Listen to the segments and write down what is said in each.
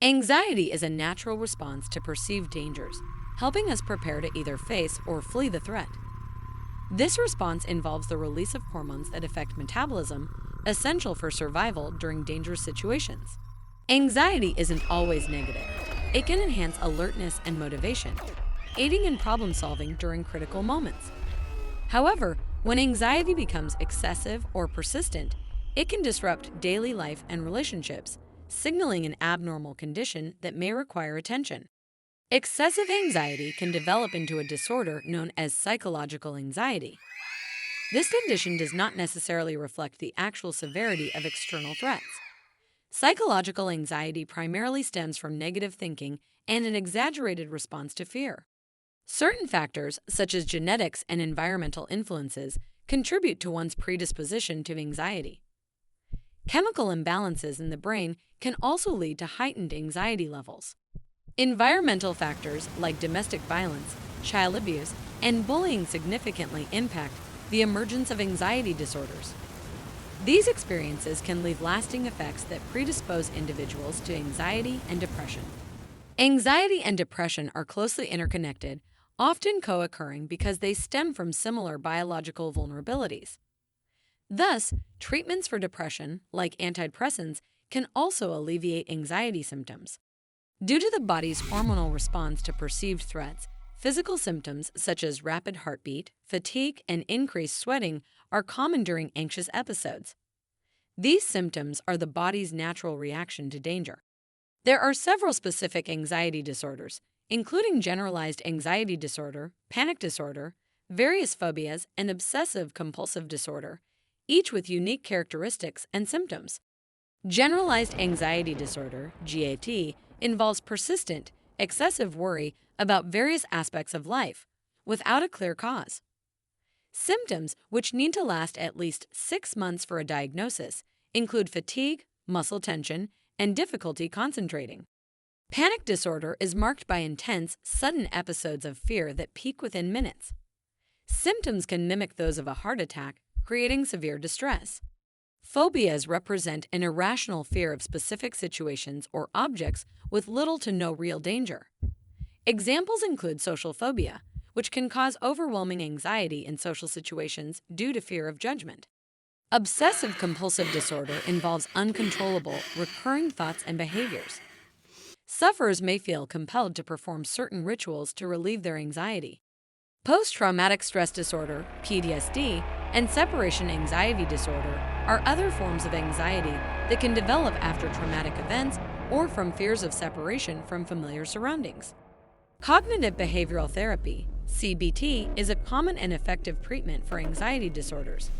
Anxiety is a natural response to perceived dangers, helping us prepare to either face or flee the threat. This response involves the release of hormones that affect metabolism, essential for survival during dangerous situations. Anxiety isn't always negative. It can enhance alertness and motivation, aiding in problem solving during critical moments. However, when anxiety becomes excessive or persistent, it can disrupt daily life and relationships, signaling an abnormal condition that may require attention. Excessive anxiety can develop into a disorder known as psychological anxiety. This condition does not necessarily reflect the actual severity of external threats. Psychological anxiety primarily stems from negative thinking and an exaggerated response to fear. Certain factors, such as genetics and environmental influences, contribute to one's predisposition to anxiety. Chemical imbalances in the brain can also lead to heightened anxiety levels. Environmental factors like domestic violence, child abuse, and bullying significantly impact the emergence of anxiety disorders. These experiences can leave lasting effects that predispose individuals to anxiety and depression. Anxiety and depression are closely interconnected, often co-occurring because they stem from similar biological vulnerabilities. Thus, treatments for depression, like antidepressants, can also alleviate anxiety symptoms. Due to the body's hormonal response to perceived threats, physical symptoms such as rapid heartbeat, fatigue, and increased sweating are common during anxious episodes. These symptoms are the body's natural reaction to danger. There are several specific anxiety disorders, including generalized anxiety disorder, panic disorder, various phobias, and obsessive-compulsive disorder, each with unique characteristics and symptoms. Generalized anxiety disorder, GAD, involves persistent, excessive worry about various aspects of life without a clear cause. Symptoms, which need to last at least 6 months for a diagnosis, include fatigue, muscle tension, and difficulty concentrating. Panic disorder is marked by intense, sudden episodes of fear that peak within minutes. Symptoms can mimic those of a heart attack, creating severe distress. Phobias represent an irrational fear of specific situations or objects with little to no real danger. Examples include social phobia, which can cause overwhelming anxiety in social situations due to fear of judgment. Obsessive-compulsive disorder involves uncontrollable, recurring thoughts and behaviors. Sufferers may feel compelled to perform certain rituals to relieve their anxiety. Post-traumatic stress disorder, PTSD, and separation anxiety disorder are other forms of anxiety that can develop after traumatic events or from fears of separation from familiar surroundings. Cognitive behavioral therapy, CBT, is a common and effective treatment for anxiety disorders.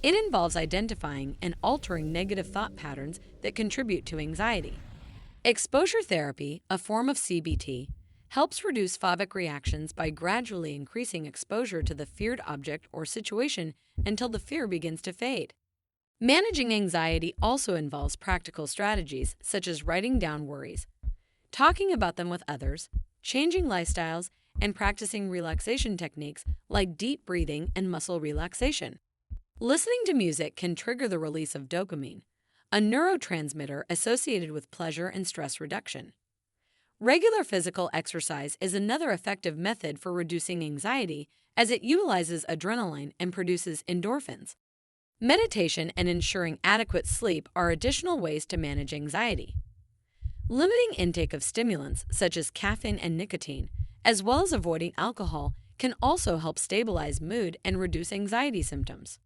It involves identifying and altering negative thought patterns that contribute to anxiety. Exposure therapy, a form of CBT, helps reduce phobic reactions by gradually increasing exposure to the feared object or situation until the fear begins to fade. Managing anxiety also involves practical strategies such as writing down worries, talking about them with others, changing lifestyles, and practicing relaxation techniques like deep breathing and muscle relaxation. Listening to music can trigger the release of dopamine, a neurotransmitter associated with pleasure and stress reduction. Regular physical exercise is another effective method for reducing anxiety as it utilizes adrenaline and produces endorphins. Meditation and ensuring adequate sleep are additional ways to manage anxiety. Limiting intake of stimulants such as caffeine and nicotine, as well as avoiding alcohol, can also help stabilize mood and reduce anxiety symptoms.